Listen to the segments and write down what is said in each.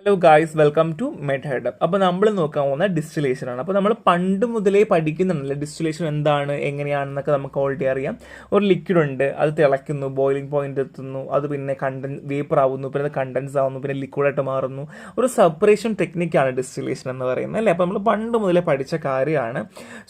Hello guys, welcome to Medhead. അപ്പോൾ നമ്മൾ നോക്കാൻ പോകുന്ന ഡിസ്റ്റിലേഷനാണ്. അപ്പോൾ നമ്മൾ പണ്ട് മുതലേ പഠിക്കുന്നുണ്ടല്ലോ ഡിസ്റ്റിലേഷൻ എന്താണ്, എങ്ങനെയാണെന്നൊക്കെ നമുക്ക് ഓൾറെഡി അറിയാം. ഒരു ലിക്വിഡ് ഉണ്ട്, അത് തിളയ്ക്കുന്നു, ബോയിലിംഗ് പോയിന്റ് എത്തുന്നു, അത് പിന്നെ വേപ്പർ ആവുന്നു, പിന്നെ അത് കണ്ടൻസ് ആവുന്നു, പിന്നെ ലിക്വിഡായിട്ട് മാറുന്നു. ഒരു സെപ്പറേഷൻ ടെക്നിക്കാണ് ഡിസ്റ്റിലേഷൻ എന്ന് പറയുന്നത് അല്ലേ. അപ്പോൾ നമ്മൾ പണ്ട് മുതലേ പഠിച്ച കാര്യമാണ്.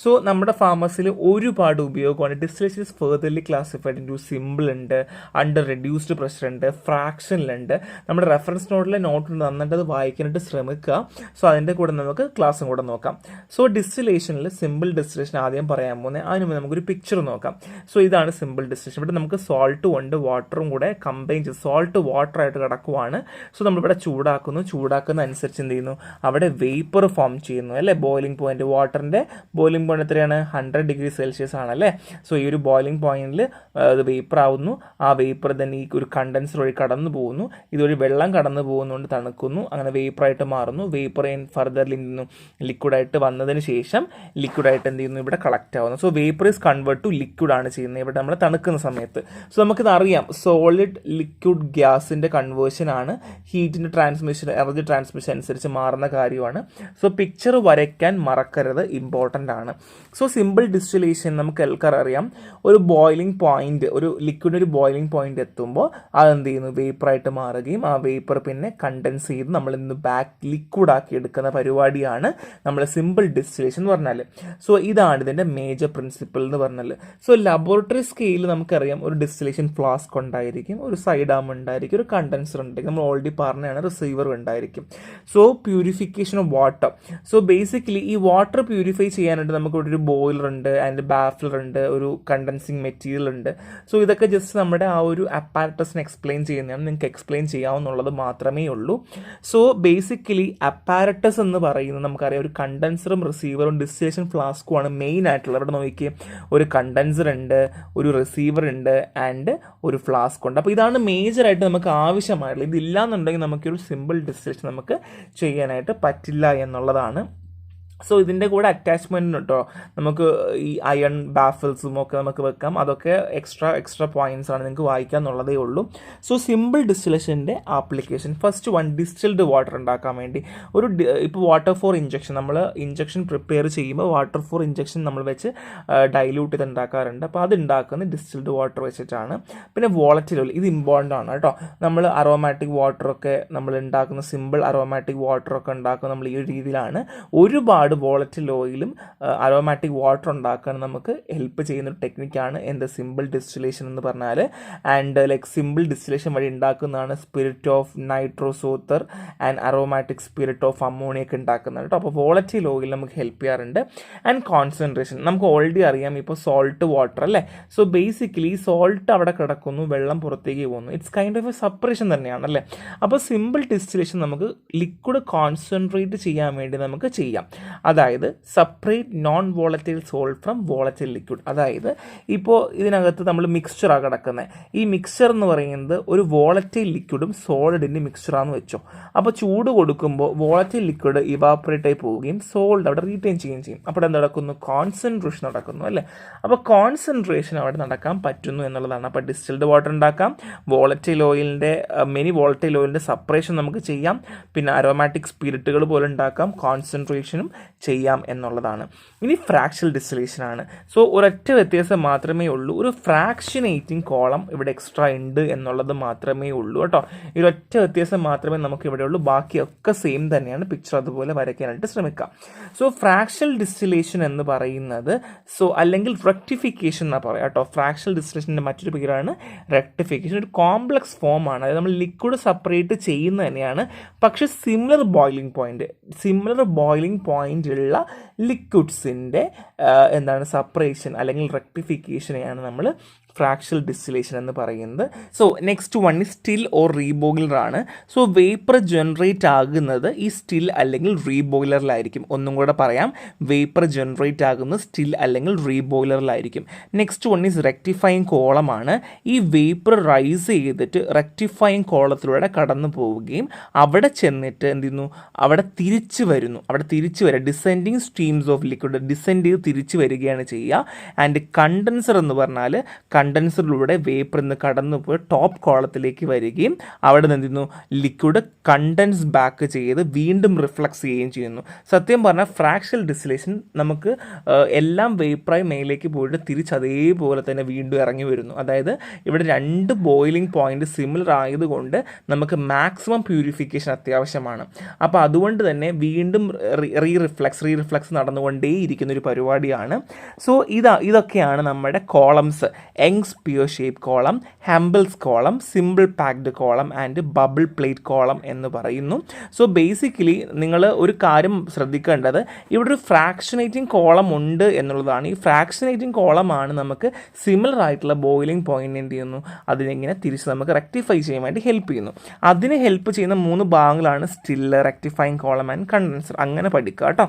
സോ നമ്മുടെ ഫാർമസിയിൽ ഒരുപാട് ഉപയോഗമാണ്. Distillation is furtherly classified in two simple ഉണ്ട്, അണ്ടർ റെഡ്യൂസ്ഡ് പ്രഷർ ഉണ്ട്, ഫ്രാക്ഷനിലുണ്ട്. നമ്മുടെ റെഫറൻസ് നോട്ടിലെ നോട്ട് നന്നിട്ട് അത് വായിക്കാനായിട്ട് ശ്രമിക്കുക. സോ അതിൻ്റെ കൂടെ നമുക്ക് ക്ലാസ്സും കൂടെ നോക്കാം. സോ ഡിസ്റ്റിലേഷനിൽ സിമ്പിൾ ഡിസ്റ്റിലേഷൻ ആദ്യം പറയാൻ പോകുന്നത്. അതിന് മുമ്പ് നമുക്കൊരു പിക്ചർ നോക്കാം. സോ ഇതാണ് സിമ്പിൾ ഡിസ്റ്റിലേഷൻ. ഇവിടെ നമുക്ക് സോൾട്ടും ഉണ്ട്, വാട്ടറും കൂടെ കമ്പൈൻ ചെയ്ത് സോൾട്ട് വാട്ടറായിട്ട് കിടക്കുവാണ്. സോ നമ്മളിവിടെ ചൂടാക്കുന്ന അനുസരിച്ച് എന്ത് ചെയ്യുന്നു, അവിടെ വേപ്പർ ഫോം ചെയ്യുന്നു അല്ലേ. ബോയിലിംഗ് പോയിന്റ്, വാട്ടറിൻ്റെ ബോയിലിംഗ് പോയിന്റ് എത്രയാണ്, 100 ഡിഗ്രി സെൽഷ്യസ് ആണല്ലേ. സോ ഈ ഒരു ബോയിലിംഗ് പോയിന്റിൽ അത് വേപ്പർ ആവുന്നു. ആ വേപ്പർ തന്നെ ഈ ഒരു കണ്ടൻസർ വഴി കടന്നു പോകുന്നു. ഇതുവഴി വെള്ളം കടന്നു പോകുന്നതുകൊണ്ട് തണുക്കുന്നു, അങ്ങനെ വേപ്പറായിട്ട് മാറുന്നു. വേപ്പർ ഫർദർലി ലിക്വിഡായിട്ട് വന്നതിന് ശേഷം ലിക്വിഡായിട്ട് എന്ത് ചെയ്യുന്നു, ഇവിടെ കളക്ട് ആവുന്നു. So vapour is convert to liquid ആണ് ചെയ്യുന്നത് ഇവിടെ നമ്മൾ തണുക്കുന്ന സമയത്ത്. സോ നമുക്കിത് അറിയാം, സോളിഡ് ലിക്വിഡ് ഗ്യാസിൻ്റെ കൺവേർഷൻ ആണ് ഹീറ്റിൻ്റെ ട്രാൻസ്മിഷൻ, എനർജി ട്രാൻസ്മിഷൻ അനുസരിച്ച് മാറുന്ന കാര്യമാണ്. സോ പിക്ചർ വരയ്ക്കാൻ മറക്കരുത്, ഇമ്പോർട്ടൻ്റ് ആണ്. സോ സിമ്പിൾ ഡിസ്റ്റിലേഷൻ നമുക്ക് അറിയാം, ഒരു ബോയിലിംഗ് പോയിന്റ്, ഒരു ലിക്വിഡ് ഒരു ബോയിലിംഗ് പോയിന്റ് എത്തുമ്പോൾ അതെന്ത് ചെയ്യുന്നു, വേപ്പറായിട്ട് മാറുകയും ആ വേപ്പർ പിന്നെ കണ്ടൻസ് ചെയ്ത് നമ്മൾ ഇന്ന് ലിക്വിഡ് ആക്കി എടുക്കുന്ന പരിപാടിയാണ് നമ്മൾ സിമ്പിൾ ഡിസ്റ്റിലേഷൻ എന്ന് പറഞ്ഞാൽ. സോ ഇതാണ് ഇതിൻ്റെ മേജർ പ്രിൻസിപ്പിൾ എന്ന് പറഞ്ഞാൽ. സോ ലബോറട്ടറി സ്കെയിലിൽ നമുക്കറിയാം, ഒരു ഡിസ്റ്റിലേഷൻ ഫ്ലാസ്ക് ഉണ്ടായിരിക്കും, ഒരു സൈഡ് ആം ഉണ്ടായിരിക്കും, ഒരു കണ്ടൻസർ ഉണ്ടായിരിക്കും, നമ്മൾ ഓൾറെഡി പറഞ്ഞതാണ്, റിസീവർ ഉണ്ടായിരിക്കും. So purification of water. So basically ഈ വാട്ടർ പ്യൂരിഫൈ ചെയ്യാനായിട്ട് നമുക്ക് ഇവിടെ ഒരു ബോയിലർ ഉണ്ട്, ആൻഡ് ബാഫിലർ ഉണ്ട്, ഒരു കണ്ടൻസിങ് മെറ്റീരിയൽ ഉണ്ട്. സോ ഇതൊക്കെ ജസ്റ്റ് നമ്മുടെ ആ ഒരു അപ്പാരറ്റസിനെ എക്സ്പ്ലെയിൻ ചെയ്യുന്നതാണ്, നിങ്ങൾക്ക് എക്സ്പ്ലെയിൻ ചെയ്യാവുന്നുള്ളത് മാത്രമേ ഉള്ളൂ. സോ ബേസിക്കലി അപ്പാരറ്റസ് എന്ന് പറയുന്നത് നമുക്കറിയാം, ഒരു കണ്ടൻസറും റിസീവറും ഡിസ്റ്റിലേഷൻ ഫ്ലാസ്കുമാണ് മെയിൻ ആയിട്ടുള്ളത്. ഇവിടെ നോക്കിയേ, ഒരു കണ്ടൻസർ ഉണ്ട്, ഒരു റിസീവർ ഉണ്ട്, ആൻഡ് ഒരു ഫ്ലാസ്ക് ഉണ്ട്. അപ്പോൾ ഇതാണ് മേജറായിട്ട് നമുക്ക് ആവശ്യമായിട്ടുള്ളത്. ഇതില്ലാന്നുണ്ടെങ്കിൽ നമുക്കൊരു സിമ്പിൾ ഡിസ്റ്റിലേഷൻ നമുക്ക് ചെയ്യാനായിട്ട് പറ്റില്ല എന്നുള്ളതാണ്. സോ ഇതിൻ്റെ കൂടെ അറ്റാച്ച്മെൻറ്റ് കേട്ടോ, നമുക്ക് ഈ അയൺ ബാഫിൾസും ഒക്കെ നമുക്ക് വെക്കാം. അതൊക്കെ എക്സ്ട്രാ പോയിന്റ്സ് ആണ്, നിങ്ങൾക്ക് വായിക്കാന്നുള്ളതേ ഉള്ളൂ. സോ സിമ്പിൾ ഡിസ്റ്റിലേഷൻ്റെ application, first one, distilled water ഉണ്ടാക്കാൻ വേണ്ടി ഇപ്പോൾ വാട്ടർ ഫോർ ഇഞ്ചക്ഷൻ, നമ്മൾ ഇഞ്ചക്ഷൻ പ്രിപ്പയർ ചെയ്യുമ്പോൾ വാട്ടർ ഫോർ ഇഞ്ചക്ഷൻ നമ്മൾ വെച്ച് ഡൈല്യൂട്ട് ചെയ്ത് ഉണ്ടാക്കാറുണ്ട്. അപ്പോൾ അത് ഉണ്ടാക്കുന്നത് ഡിസ്റ്റിൽഡ് വാട്ടർ വെച്ചിട്ടാണ്. പിന്നെ വോളറ്റൈൽ ഓയിൽ, ഇത് ഇമ്പോർട്ടൻ്റ് ആണ് കേട്ടോ. നമ്മൾ അറോമാറ്റിക് വാട്ടറൊക്കെ നമ്മൾ ഉണ്ടാക്കുന്ന, സിമ്പിൾ അറോമാറ്റിക് വാട്ടറൊക്കെ ഉണ്ടാക്കുന്ന നമ്മൾ ഈ ഒരു രീതിയിലാണ്. ഒരുപാട് വോളറ്റൈൽ ഓയിലും അരോമാറ്റിക് വാട്ടർ ഉണ്ടാക്കാൻ നമുക്ക് ഹെൽപ്പ് ചെയ്യുന്ന ഒരു ടെക്നിക്കാണ് എന്ത്, സിമ്പിൾ ഡിസ്റ്റിലേഷൻ എന്ന് പറഞ്ഞാൽ. ആൻഡ് ലൈക്ക് സിമ്പിൾ ഡിസ്റ്റിലേഷൻ വഴി ഉണ്ടാക്കുന്നതാണ് spirit of nitrous ether and aromatic spirit of അമോണിയൊക്കെ ഉണ്ടാക്കുന്നത് കേട്ടോ. അപ്പോൾ വോളറ്റൈൽ ഓയിൽ നമുക്ക് ഹെൽപ്പ് ചെയ്യാറുണ്ട്. ആൻഡ് കോൺസെൻട്രേഷൻ നമുക്ക് ഓൾറെഡി അറിയാം, ഇപ്പോൾ സോൾട്ട് വാട്ടർ അല്ലേ. സോ ബേസിക്കലി സോൾട്ട് അവിടെ കിടക്കുന്നു, വെള്ളം പുറത്തേക്ക് പോകുന്നു. It's kind of a separation തന്നെയാണ് അല്ലേ. അപ്പോൾ സിമ്പിൾ ഡിസ്റ്റിലേഷൻ നമുക്ക് ലിക്വിഡ് കോൺസെൻട്രേറ്റ് ചെയ്യാൻ വേണ്ടി നമുക്ക് ചെയ്യാം. അതായത് separate non volatile salt from volatile liquid. അതായത് ഇപ്പോൾ ഇതിനകത്ത് നമ്മൾ മിക്സ്ചറാണ് കിടക്കുന്നത്. ഈ മിക്സ്ചർ എന്ന് പറയുന്നത് ഒരു വോളറ്റൈൽ ലിക്വിഡും സോളിഡിൻ്റെ മിക്സ്ചറാണെന്ന് വെച്ചോ. അപ്പോൾ ചൂട് കൊടുക്കുമ്പോൾ വോളറ്റൈൽ ലിക്വിഡ് ഇവാപ്പറേറ്റ് ആയി പോവുകയും സോൾഡ് അവിടെ റീറ്റെയിൻ ചെയ്യുകയും ചെയ്യും. അപ്പോൾ എന്ത് നടക്കുന്നു, കോൺസെൻട്രേഷൻ നടക്കുന്നു അല്ലേ. അപ്പോൾ കോൺസെൻട്രേഷൻ അവിടെ നടക്കാൻ പറ്റുന്നു എന്നുള്ളതാണ്. അപ്പോൾ ഡിസ്റ്റിൽഡ് വാട്ടർ ഉണ്ടാക്കാം, വോളറ്റൈൽ ഓയിലിൻ്റെ മെനി വോളറ്റൈൽ ഓയിലിൻ്റെ സെപ്പറേഷൻ നമുക്ക് ചെയ്യാം, പിന്നെ അരോമാറ്റിക് സ്പിരിറ്റുകൾ പോലെ ഉണ്ടാക്കാം, കോൺസെൻട്രേഷനും ചെയ്യാം എന്നുള്ളതാണ്. ഇനി ഫ്രാക്ഷണൽ ഡിസ്റ്റിലേഷൻ ആണ്. സോ ഒരൊറ്റ വ്യത്യാസം മാത്രമേ ഉള്ളൂ, ഒരു ഫ്രാക്ഷനേറ്റിംഗ് കോളം ഇവിടെ എക്സ്ട്രാ ഉണ്ട് എന്നുള്ളത് മാത്രമേ ഉള്ളൂ കേട്ടോ. ഈ ഒരൊറ്റ വ്യത്യാസം മാത്രമേ നമുക്ക് ഇവിടെ ഉള്ളൂ, ബാക്കിയൊക്കെ സെയിം തന്നെയാണ്. പിക്ചർ അതുപോലെ വരയ്ക്കാനായിട്ട് ശ്രമിക്കാം. സോ ഫ്രാക്ഷണൽ ഡിസ്റ്റിലേഷൻ എന്ന് പറയുന്നത്, സോ അല്ലെങ്കിൽ റെക്ടിഫിക്കേഷൻ എന്നാണ് പറയാം കേട്ടോ. ഫ്രാക്ഷണൽ ഡിസ്റ്റിലേഷൻ്റെ മറ്റൊരു പേരാണ് റെക്ടിഫിക്കേഷൻ. ഒരു കോംപ്ലക്സ് ഫോം ആണ്, അതായത് നമ്മൾ ലിക്വിഡ് സെപ്പറേറ്റ് ചെയ്യുന്നത് തന്നെയാണ്, പക്ഷേ സിമിലർ ബോയിലിംഗ് പോയിന്റ് ഉള്ള ലിക്വിഡ്സിൻ്റെ എന്താണ് സെപ്പറേഷൻ അല്ലെങ്കിൽ റെക്ടിഫിക്കേഷനെയാണ് നമ്മൾ ഫ്രാക്ഷണൽ ഡിസ്റ്റിലേഷൻ എന്ന് പറയുന്നത്. സോ നെക്സ്റ്റ് വൺ ഈ സ്റ്റിൽ ഓർ റീബോയിലർ ആണ്. സോ വേപ്പർ ജനറേറ്റ് ആകുന്നത് ഈ സ്റ്റിൽ അല്ലെങ്കിൽ റീബോയിലറിലായിരിക്കും. ഒന്നും കൂടെ പറയാം, വേപ്പർ ജനറേറ്റ് ആകുന്നത് സ്റ്റിൽ അല്ലെങ്കിൽ റീബോയിലറിലായിരിക്കും. നെക്സ്റ്റ് വൺ ഈസ് റെക്ടിഫൈങ് കോളമാണ്. ഈ വേപ്പർ റൈസ് ചെയ്തിട്ട് റെക്ടിഫൈങ് കോളത്തിലൂടെ കടന്നു പോവുകയും അവിടെ ചെന്നിട്ട് എന്ത് ചെയ്യുന്നു, അവിടെ തിരിച്ചു വരിക, descending streams of liquid descend ചെയ്ത് തിരിച്ചു വരികയാണ് ചെയ്യുക. ആൻഡ് കണ്ടൻസർ എന്ന് പറഞ്ഞാൽ കണ്ടൻസറിലൂടെ വേപ്പർ നിന്ന് കടന്നു പോയി ടോപ്പ് കോളത്തിലേക്ക് വരികയും അവിടെ നിന്ന് എന്ത് ചെയ്യുന്നു, ലിക്വിഡ് കണ്ടൻസ് ബാക്ക് ചെയ്ത് വീണ്ടും റിഫ്ലക്സ് ചെയ്യുകയും ചെയ്യുന്നു. സത്യം പറഞ്ഞാൽ ഫ്രാക്ഷണൽ ഡിസ്റ്റിലേഷൻ നമുക്ക് എല്ലാം വേപ്പറായി മേലേക്ക് പോയിട്ട് തിരിച്ച് അതേപോലെ തന്നെ വീണ്ടും ഇറങ്ങി വരുന്നു. അതായത് ഇവിടെ രണ്ട് ബോയിലിംഗ് പോയിന്റ് സിമിലർ ആയതുകൊണ്ട് നമുക്ക് മാക്സിമം പ്യൂരിഫിക്കേഷൻ അത്യാവശ്യമാണ്. അപ്പോൾ അതുകൊണ്ട് തന്നെ വീണ്ടും റീ റിഫ്ലക്സ് നടന്നുകൊണ്ടേയിരിക്കുന്ന ഒരു പരിപാടിയാണ്. സോ ഇതൊക്കെയാണ് നമ്മുടെ columns: Young's pear shape column, Hempel's column, simple packed column and bubble plate column എന്ന് പറയുന്നു. സോ ബേസിക്കലി നിങ്ങൾ ഒരു കാര്യം ശ്രദ്ധിക്കേണ്ടത്, ഇവിടെ ഒരു ഫ്രാക്ഷനേറ്റിംഗ് കോളം ഉണ്ട് എന്നുള്ളതാണ്. ഈ ഫ്രാക്ഷനേറ്റിംഗ് കോളമാണ് നമുക്ക് സിമിലർ ആയിട്ടുള്ള ബോയിലിംഗ് പോയിന്റ് എന്ത് ചെയ്യുന്നു, അതിനെങ്ങനെ തിരിച്ച് നമുക്ക് റെക്ടിഫൈ ചെയ്യാൻ വേണ്ടി ഹെൽപ്പ് ചെയ്യുന്നു. അതിന് ഹെൽപ്പ് ചെയ്യുന്ന 3 ഭാഗങ്ങളാണ് Stiller, rectifying column and condenser. അങ്ങനെ പഠിക്കുക കേട്ടോ.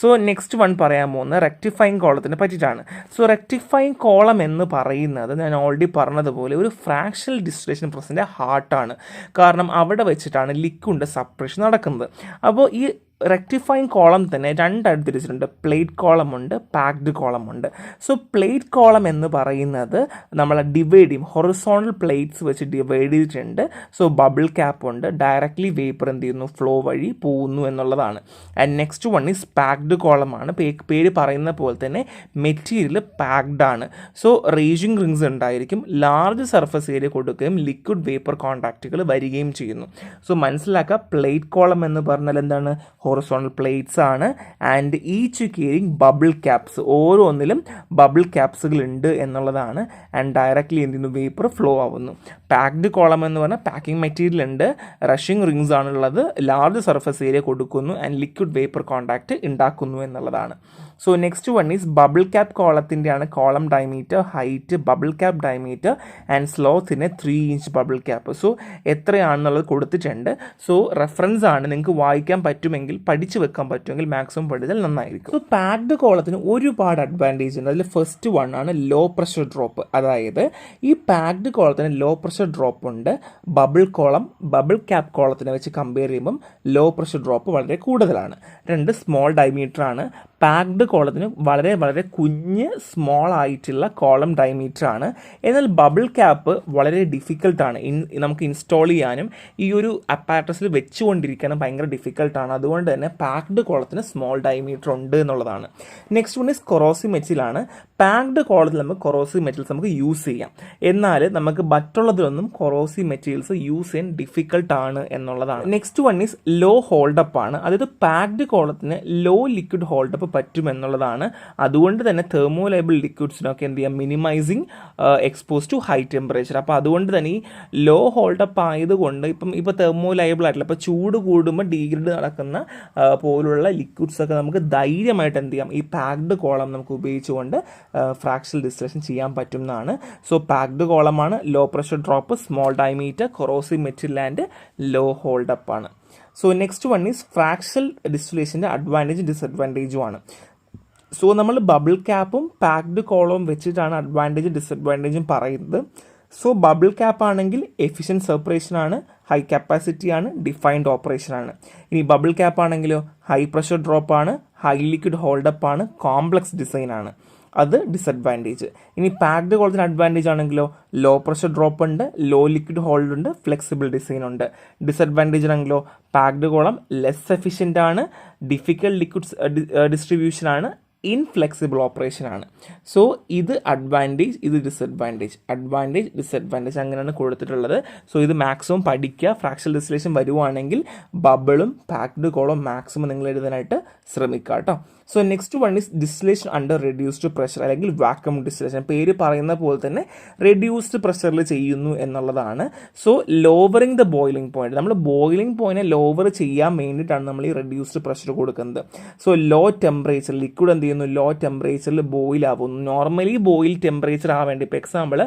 സോ നെക്സ്റ്റ് വൺ പറയാൻ പോകുന്നത് റെക്ടിഫൈങ് കോളത്തിനെ പറ്റിയിട്ടാണ്. സോ റെക്ടിഫൈങ് കോളം എന്ന് പറയുന്നത് ഞാൻ ഓൾറെഡി പറഞ്ഞതുപോലെ ഒരു ഫ്രാക്ഷണൽ ഡിസ്റ്റിലേഷൻ പ്രോസസ്സിൻ്റെ ഹാർട്ടാണ്. കാരണം അവിടെ വെച്ചിട്ടാണ് ലിക്വിഡിൻ്റെ സെപ്പറേഷൻ നടക്കുന്നത്. അപ്പോൾ ഈ റെക്ടിഫൈങ് കോളം തന്നെ രണ്ടായിട്ട് തിരിച്ചിട്ടുണ്ട്. പ്ലേറ്റ് കോളം ഉണ്ട്, പാക്ഡ് കോളം ഉണ്ട്. സോ പ്ലേറ്റ് കോളം എന്ന് പറയുന്നത് നമ്മൾ ഡിവൈഡ് ചെയ്യും, ഹൊറിസോണ്ടൽ പ്ലേറ്റ്സ് വെച്ച് ഡിവൈഡ് ചെയ്തിട്ടുണ്ട്. സോ ബബിൾ ക്യാപ്പ് ഉണ്ട്, ഡയറക്റ്റ്ലി വേപ്പർ എന്ത് ചെയ്യുന്നു, ഫ്ലോ വഴി പോകുന്നു എന്നുള്ളതാണ്. And next one is packed കോളമാണ്. പേര് പറയുന്ന പോലെ തന്നെ മെറ്റീരിയൽ പാക്ഡ് ആണ്. സോ റേജിംഗ് റിങ്സ് ഉണ്ടായിരിക്കും, ലാർജ് സർഫസ് ഏരിയ കൊടുക്കുകയും ലിക്വിഡ് വേപ്പർ കോൺടാക്റ്റുകൾ വരികയും ചെയ്യുന്നു. സോ മനസ്സിലാക്കുക, പ്ലേറ്റ് കോളം എന്ന് പറഞ്ഞാൽ എന്താണ്, ഹൊറിസോണ്ടൽ പ്ലേറ്റ്സ് ആണ്. And each carrying bubble caps, ഓരോന്നിലും ബബിൾ ക്യാപ്സുകൾ ഉണ്ട് എന്നുള്ളതാണ്. ആൻഡ് ഡയറക്റ്റ്ലി എന്ത് ചെയ്യുന്നു, വേപ്പർ ഫ്ലോ ആവുന്നു. പാക്ഡ് കോളം എന്ന് പറഞ്ഞാൽ പാക്കിംഗ് മെറ്റീരിയൽ ഉണ്ട്, റഷിംഗ് റിങ്സ് ആണുള്ളത്, ലാർജ് സർഫസ് ഏരിയ കൊടുക്കുന്നു ആൻഡ് ലിക്വിഡ് വേപ്പർ കോൺടാക്റ്റ് ഉണ്ടാക്കുന്നു എന്നുള്ളതാണ്. So next one is bubble cap കോളത്തിൻ്റെയാണ് column diameter, height, bubble cap diameter and സ്ലോത്തിന് 3 ഇഞ്ച് ബബിൾ ക്യാപ്പ്. സോ എത്രയാണെന്നുള്ളത് കൊടുത്തിട്ടുണ്ട്. സോ റെഫറൻസ് ആണ്, നിങ്ങൾക്ക് വായിക്കാൻ പറ്റുമെങ്കിൽ, പഠിച്ചു വെക്കാൻ പറ്റുമെങ്കിൽ മാക്സിമം പഠിച്ചാൽ നന്നായിരിക്കും. സോ പാക്ഡ് കോളത്തിന് ഒരുപാട് അഡ്വാൻറ്റേജ് ഉണ്ട്. അതിൽ ഫസ്റ്റ് വൺ ആണ് ലോ പ്രഷർ ഡ്രോപ്പ്. അതായത് ഈ പാക്ഡ് കോളത്തിന് ലോ പ്രഷർ ഡ്രോപ്പ് ഉണ്ട്. ബബിൾ ക്യാപ്പ് കോളത്തിനെ വെച്ച് കമ്പയർ ചെയ്യുമ്പം ലോ പ്രഷർ ഡ്രോപ്പ് വളരെ കൂടുതലാണ്. 2 സ്മോൾ ഡയമീറ്റർ ആണ്. പാക്ഡ് കോളത്തിന് വളരെ വളരെ കുഞ്ഞ് സ്മോൾ ആയിട്ടുള്ള കോളം ഡയമീറ്റർ ആണ്. എന്നാൽ ബബിൾ ക്യാപ്പ് വളരെ ഡിഫിക്കൽട്ടാണ്, നമുക്ക് ഇൻസ്റ്റാൾ ചെയ്യാനും ഈ ഒരു അപ്പാരറ്റസിൽ വെച്ചുകൊണ്ടിരിക്കാനും ഭയങ്കര ഡിഫിക്കൽട്ടാണ്. അതുകൊണ്ട് തന്നെ പാക്ഡ് കോളത്തിന് സ്മോൾ ഡയമീറ്റർ ഉണ്ട് എന്നുള്ളതാണ്. നെക്സ്റ്റ് വൺ ഈസ് കൊറോസീവ് മെറ്റീരിയലാണ്. പാക്ഡ് കോളത്തിൽ നമുക്ക് കൊറോസീവ് മെറ്റീരിയൽസ് നമുക്ക് യൂസ് ചെയ്യാം. എന്നാൽ നമുക്ക് മറ്റുള്ളതിലൊന്നും കൊറോസീവ് മെറ്റീരിയൽസ് യൂസ് ചെയ്യാൻ ഡിഫിക്കൽട്ടാണ് എന്നുള്ളതാണ്. Next one is low holdup ആണ്. അതായത് പാക്ഡ് കോളത്തിന് ലോ ലിക്വിഡ് ഹോൾഡപ്പ് പറ്റുമെന്നുള്ളതാണ്. അതുകൊണ്ട് തന്നെ തെർമോലൈബിൾ ലിക്വിഡ്സിനൊക്കെ എന്ത് ചെയ്യാം, minimising expose to high temperature. അപ്പോൾ അതുകൊണ്ട് തന്നെ ഈ ലോ ഹോൾഡപ്പ് ആയതുകൊണ്ട് ഇപ്പോൾ തെർമോലൈബിൾ ആയിട്ടില്ല, ഇപ്പോൾ ചൂട് കൂടുമ്പോൾ ഡീഗ്രേഡ് നടക്കുന്ന പോലുള്ള ലിക്വിഡ്സൊക്കെ നമുക്ക് ധൈര്യമായിട്ട് എന്ത് ചെയ്യാം, ഈ പാക്ഡ് കോളം നമുക്ക് ഉപയോഗിച്ചുകൊണ്ട് ഫ്രാക്ഷണൽ ഡിസ്റ്റിലേഷൻ ചെയ്യാൻ പറ്റുന്നതാണ്. സോ പാക്ഡ് കോളമാണ്, low pressure drop, small diameter, corrosive material and low holdup ആണ്. So next one is fractional ഡിസ്റ്റിലേഷൻ്റെ അഡ്വാൻറ്റേജും ഡിസഡ്വാൻറ്റേജും ആണ്. സോ നമ്മൾ ബബിൾ ക്യാപ്പും പാക്ഡ് കോളവും വെച്ചിട്ടാണ് അഡ്വാൻറ്റേജും ഡിസഡ്വാൻറ്റേജും പറയുന്നത്. സോ ബബിൾ ക്യാപ്പ് ആണെങ്കിൽ എഫിഷ്യൻറ്റ് സെപ്പറേഷൻ ആണ്, ഹൈ കപ്പാസിറ്റി ആണ്, ഡിഫൈൻഡ് ഓപ്പറേഷൻ ആണ്. ഇനി ബബിൾ ക്യാപ്പ് ആണെങ്കിലോ ഹൈ പ്രഷർ ഡ്രോപ്പ് ആണ്, ഹൈ ലിക്വിഡ് ഹോൾഡപ്പ് ആണ്, കോംപ്ലക്സ് ഡിസൈൻ ആണ്. അത് ഡിസഡ്വാൻറ്റേജ്. ഇനി പാക്ഡ് കോളത്തിന് അഡ്വാൻറ്റേജ് ആണെങ്കിലോ ലോ പ്രഷർ ഡ്രോപ്പ് ഉണ്ട്, ലോ ലിക്വിഡ് ഹോൾഡ് ഉണ്ട്, ഫ്ലെക്സിബിൾ ഡിസൈൻ ഉണ്ട്. ഡിസഡ്വാൻറ്റേജ് ആണെങ്കിലോ പാക്ഡ് കോളം ലെസ് എഫിഷ്യൻ്റ് ആണ്, ഡിഫിക്കൽട്ട് ലിക്വിഡ് ഡിസ്ട്രിബ്യൂഷൻ ആണ്, ഇൻഫ്ലെക്സിബിൾ ഓപ്പറേഷൻ ആണ്. സോ ഇത് അഡ്വാൻറ്റേജ്, ഇത് ഡിസഡ്വാൻറ്റേജ്, ഡിസഡ്വാൻറ്റേജ് അങ്ങനെയാണ് കൊടുത്തിട്ടുള്ളത്. സോ ഇത് മാക്സിമം പഠിക്കുക. ഫ്രാക്ഷണൽ ഡിസ്റ്റിലേഷൻ വരുവാണെങ്കിൽ ബബിളും പാക്ഡ് കോളും മാക്സിമം നിങ്ങൾ എഴുതാനായിട്ട് ശ്രമിക്കുക കേട്ടോ. So next one is distillation under reduced pressure അല്ലെങ്കിൽ വാക്വം ഡിസ്റ്റിലേഷൻ. പേര് പറയുന്ന പോലെ തന്നെ റെഡ്യൂസ്ഡ് പ്രഷറിൽ ചെയ്യുന്നു എന്നുള്ളതാണ്. So lowering the boiling point, നമ്മൾ ബോയിലിംഗ് പോയിന്റ് ലോവർ ചെയ്യാൻ വേണ്ടിയിട്ടാണ് നമ്മൾ ഈ റെഡ്യൂസ്ഡ് പ്രഷർ കൊടുക്കുന്നത്. സോ ലോ ടെമ്പറേച്ചർ ലിക്വിഡ് എന്ത് ചെയ്യുന്നു, ലോ ടെമ്പറേച്ചറിൽ ബോയിൽ ആവുന്നു. നോർമലി ബോയിൽ ടെമ്പറേച്ചർ ആവേണ്ടി, ഇപ്പോൾ എക്സാമ്പിൾ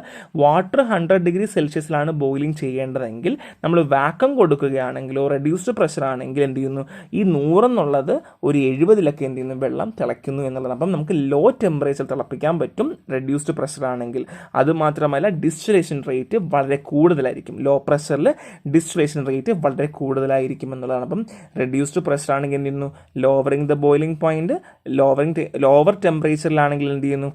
വാട്ടർ 100 ഡിഗ്രി സെൽഷ്യസിലാണ് ബോയിലിംഗ് ചെയ്യേണ്ടതെങ്കിൽ നമ്മൾ വാക്വം കൊടുക്കുകയാണെങ്കിലോ റെഡ്യൂസ്ഡ് പ്രഷർ ആണെങ്കിൽ എന്ത് ചെയ്യുന്നു, ഈ 100 എന്നുള്ളത് ഒരു 70 എന്ത് ചെയ്യുന്നു, വെള്ളം തിളയ്ക്കുന്നു എന്നുള്ളത്. അപ്പം നമുക്ക് ലോ ടെമ്പറേച്ചർ തിളപ്പിക്കാൻ പറ്റും റെഡ്യൂസ്ഡ് പ്രഷർ ആണെങ്കിൽ. അതുമാത്രമല്ല ഡിസ്റ്റിലേഷൻ റേറ്റ് വളരെ കൂടുതലായിരിക്കും. ലോ പ്രഷറിൽ ഡിസ്റ്റിലേഷൻ റേറ്റ് വളരെ കൂടുതലായിരിക്കും എന്നുള്ളതാണ്. അപ്പം റെഡ്യൂസ്ഡ് പ്രഷർ ആണെങ്കിൽ എന്ത് ചെയ്യുന്നു, lowering the boiling point, lower ടെമ്പറേച്ചറിലാണെങ്കിൽ എന്ത് ചെയ്യുന്നു,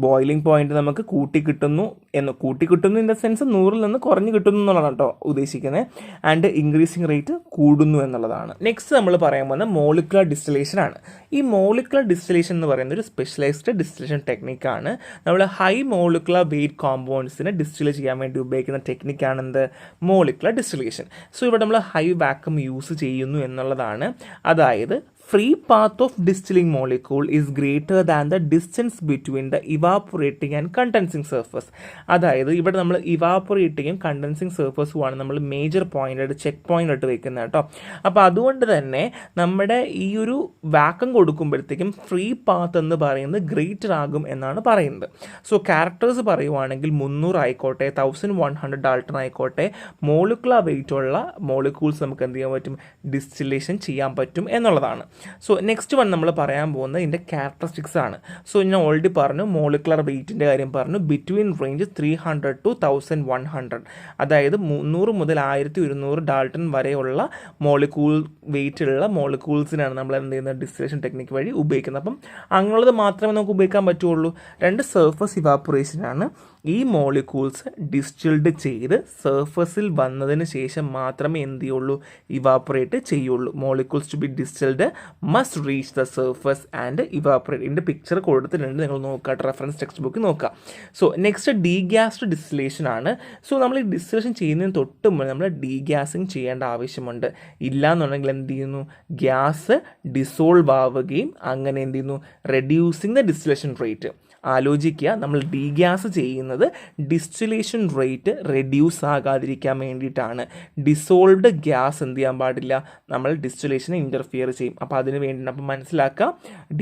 ബോയിലിംഗ് പോയിന്റ് നമുക്ക് കൂട്ടി കിട്ടുന്നു, എന്ന് കൂട്ടിക്കിട്ടുന്നു ഇൻ ദ സെൻസ് 100-ൽ നിന്ന് കുറഞ്ഞ് കിട്ടുന്നു എന്നുള്ളതാണ് കേട്ടോ ഉദ്ദേശിക്കുന്നത്. ആൻഡ് ഇൻക്രീസിങ് റേറ്റ് കൂടുന്നു എന്നുള്ളതാണ്. നെക്സ്റ്റ് നമ്മൾ പറയാൻ പോകുന്ന മോളിക്കുലർ ഡിസ്റ്റിലേഷൻ ആണ്. ഈ മോളിക്കുലർ ഡിസ്റ്റിലേഷൻ എന്ന് പറയുന്നത് ഒരു സ്പെഷ്യലൈസ്ഡ് ഡിസ്റ്റിലേഷൻ ടെക്നിക്കാണ്. നമ്മൾ ഹൈ മോളിക്കുലർ വെയിറ്റ് കോമ്പൗണ്ട്സിനെ ഡിസ്റ്റിൽ ചെയ്യാൻ വേണ്ടി ഉപയോഗിക്കുന്ന ടെക്നിക്കാണ് എന്ത്, മോളിക്കുലർ ഡിസ്റ്റിലേഷൻ. സോ ഇവിടെ നമ്മൾ ഹൈ വാക്വം യൂസ് ചെയ്യുന്നു എന്നുള്ളതാണ്. അതായത് free path of distilling molecule is greater than the distance between the evaporating and condensing surface. അതായത് ഇവിടെ നമ്മൾ ഇവാപൊറേറ്റിങ്ങും കണ്ടൻസിങ് സർഫസുമാണ് നമ്മൾ മേജർ പോയിന്റ് ആയിട്ട് ചെക്ക് പോയിന്റ് ആയിട്ട് വെക്കുന്നത് കേട്ടോ. അപ്പോൾ അതുകൊണ്ട് തന്നെ നമ്മുടെ ഈ ഒരു വാക്വം കൊടുക്കുമ്പോഴത്തേക്കും ഫ്രീ പാത്ത് എന്ന് പറയുന്നത് ഗ്രേറ്റർ ആകും എന്നാണ് പറയുന്നത്. സോ ക്യാരക്ടേഴ്സ് പറയുവാണെങ്കിൽ 300 ആയിക്കോട്ടെ, 1100 ഡാൾട്ടൺ ആയിക്കോട്ടെ, മോളിക്കുലർ വെയിറ്റ് ഉള്ള മോളിക്യൂൾസ് നമുക്ക് എന്ത് ചെയ്യാൻ പറ്റും, ഡിസ്റ്റിലേഷൻ ചെയ്യാൻ പറ്റും എന്നുള്ളതാണ്. സോ നെക്സ്റ്റ് വൺ നമ്മൾ പറയാൻ പോകുന്നത് ഇതിൻ്റെ ക്യാരക്ടറിസ്റ്റിക്സ് ആണ്. സോ ഞാൻ ഓൾറെഡി പറഞ്ഞു, മോളിക്കുലർ വെയിറ്റിൻ്റെ കാര്യം പറഞ്ഞു, ബിറ്റ്വീൻ റേഞ്ച് 300 to 1100, അതായത് 300 മുതൽ 1200 ഡാൾട്ടൺ വരെയുള്ള മോളിക്യൂൾ വെയിറ്റുള്ള മോളിക്യൂൾസിനാണ് നമ്മൾ എന്ത് ചെയ്യുന്നത്, ഡിസ്റ്റിലേഷൻ ടെക്നിക്ക് വഴി ഉപയോഗിക്കുന്നത്. അപ്പം അങ്ങനെയുള്ളത് മാത്രമേ നമുക്ക് ഉപയോഗിക്കാൻ പറ്റുള്ളൂ. 2 സർഫസ് ഇവാപൊറേഷനാണ്. ഈ മോളിക്യൂൾസ് ഡിസ്റ്റിൽഡ് ചെയ്ത് സർഫസിൽ വന്നതിന് ശേഷം മാത്രമേ എന്ത് ചെയ്യുള്ളൂ, ഇവാപൊറേറ്റ് ചെയ്യുള്ളൂ. Molecules to be distilled must reach the surface and evaporate. ഇതിൻ്റെ പിക്ചർ കൊടുത്തിട്ടുണ്ട്, നിങ്ങൾ നോക്കുക, റെഫറൻസ് ടെക്സ്റ്റ് ബുക്ക് നോക്കുക. സോ നെക്സ്റ്റ് ഡീഗ്യാസ്ഡ് ഡിസ്റ്റിലേഷൻ ആണ്. സോ നമ്മൾ ഈ ഡിസ്റ്റിലേഷൻ ചെയ്യുന്നതിന് തൊട്ട് മുമ്പ് നമ്മൾ ഡീഗ്യാസിങ് ചെയ്യേണ്ട ആവശ്യമുണ്ട്. ഇല്ല എന്നുണ്ടെങ്കിൽ എന്ത് ചെയ്യുന്നു, ഗ്യാസ് ഡിസോൾവ് ആവുകയും അങ്ങനെ എന്ത് ചെയ്യുന്നു, റെഡ്യൂസിങ് ദ ഡിസ്റ്റിലേഷൻ റേറ്റ്. ആലോചിക്കുക, നമ്മൾ ഡീഗ്യാസ് ചെയ്യുന്നത് ഡിസ്റ്റിലേഷൻ റേറ്റ് റെഡ്യൂസ് ആകാതിരിക്കാൻ വേണ്ടിയിട്ടാണ്. ഡിസോൾവ്ഡ് ഗ്യാസ് എന്ത് ചെയ്യാൻ പാടില്ല, നമ്മൾ ഡിസ്റ്റിലേഷനെ ഇൻ്റർഫിയർ ചെയ്യും. അപ്പോൾ അതിന് വേണ്ടിയിട്ട് അപ്പം മനസ്സിലാക്കുക,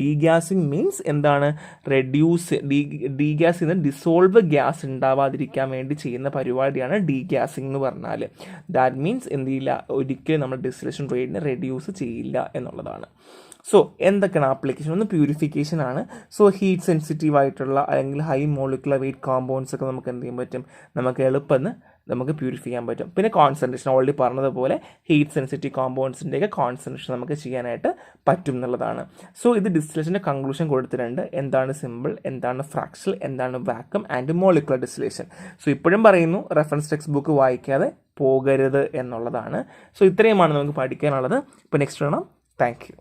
ഡീഗ്യാസിങ് മീൻസ് എന്താണ്, ഡീഗ്യാസ് ചെയ്യുന്ന ഡിസോൾവ് ഗ്യാസ് ഉണ്ടാവാതിരിക്കാൻ വേണ്ടി ചെയ്യുന്ന പരിപാടിയാണ് ഡീഗ്യാസിങ് എന്ന് പറഞ്ഞാൽ. ദാറ്റ് മീൻസ് എന്ത് ചെയ്യില്ല, ഒരിക്കലും നമ്മൾ ഡിസ്റ്റിലേഷൻ റേറ്റിനെ റെഡ്യൂസ് ചെയ്യില്ല എന്നുള്ളതാണ്. സോ എന്തൊക്കെയാണ് ആപ്ലിക്കേഷൻ? ഒന്ന് പ്യൂരിഫിക്കേഷൻ ആണ്. സോ ഹീറ്റ് സെൻസിറ്റീവ് ആയിട്ടുള്ള അല്ലെങ്കിൽ ഹൈ മോളിക്കുലർ വെയിറ്റ് കോമ്പൗണ്ട്സ് ഒക്കെ നമുക്ക് എന്ത് ചെയ്യാൻ പറ്റും, നമുക്ക് എളുപ്പം നമുക്ക് പ്യൂരിഫൈ ചെയ്യാൻ പറ്റും. പിന്നെ കോൺസെൻട്രേഷൻ, ഓൾറെഡി പറഞ്ഞതുപോലെ ഹീറ്റ് സെൻസിറ്റീവ് കോമ്പൗണ്ട്സിൻ്റെയൊക്കെ കോൺസെൻട്രേഷൻ നമുക്ക് ചെയ്യാനായിട്ട് പറ്റും എന്നുള്ളതാണ്. സോ ഇത് ഡിസ്റ്റിലേഷൻ്റെ കൺക്ലൂഷൻ കൊടുത്തിട്ടുണ്ട്. എന്താണ് സിമ്പിൾ, എന്താണ് ഫ്രാക്ഷണൽ, എന്താണ് vacuum and molecular distillation. So ഇപ്പോഴും പറയുന്നു, റെഫറൻസ് ടെക്സ്റ്റ് ബുക്ക് വായിക്കാതെ പോകരുത് എന്നുള്ളതാണ്. സോ ഇത്രയുമാണ് നമുക്ക് പഠിക്കാനുള്ളത്. ഇപ്പോൾ നെക്സ്റ്റ് വേണം. Thank you.